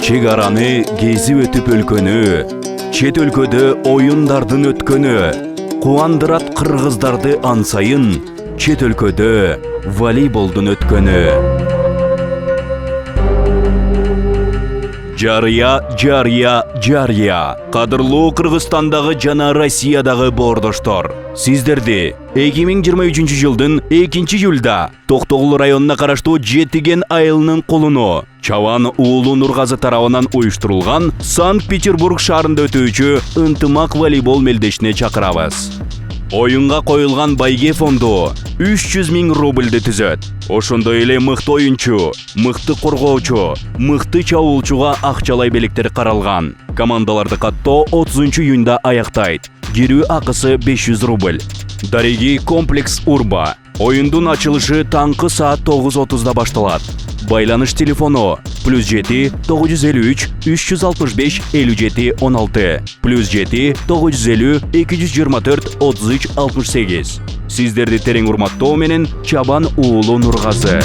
чек араны кезип өтүп өлкөнү, чет өлкөдө оюндардын өткөнү, кубандырат кыргыздарды ансайын, чет өлкөдө волейболдун өткөнү. Жария. Кадырлуу Кыргызстандагы жана Россиядагы боордоштор. Сиздерди 2023 жылдын 2-июлда Токтогул районуна караштуу Жетиген айылынын колуну Чабан уулу Нургазы тарабынан уюштурулган Санкт-Петербург шаарында өтүүчү ынтымак волейбол мелдешине чакырабыз. Оюнга коюлган байге фонду 300 000 рубльды түзөт. Ошондой эле мыкты оюнчу, мыкты коргоочу, мыкты чабуулчуга акчалай белектер каралган. Командаларды каттоо 30-июнда аяктайт. Кирүү акысы 500 рубль. Дареги комплекс Урба. Оюндун ачылышы таңкы саат 9:30да башталат. Байланыш телефону +7 953 365 57 16 +7 950 224 33 68. Сиздерди терең урматтоо менен Чабан уулу Нургазы.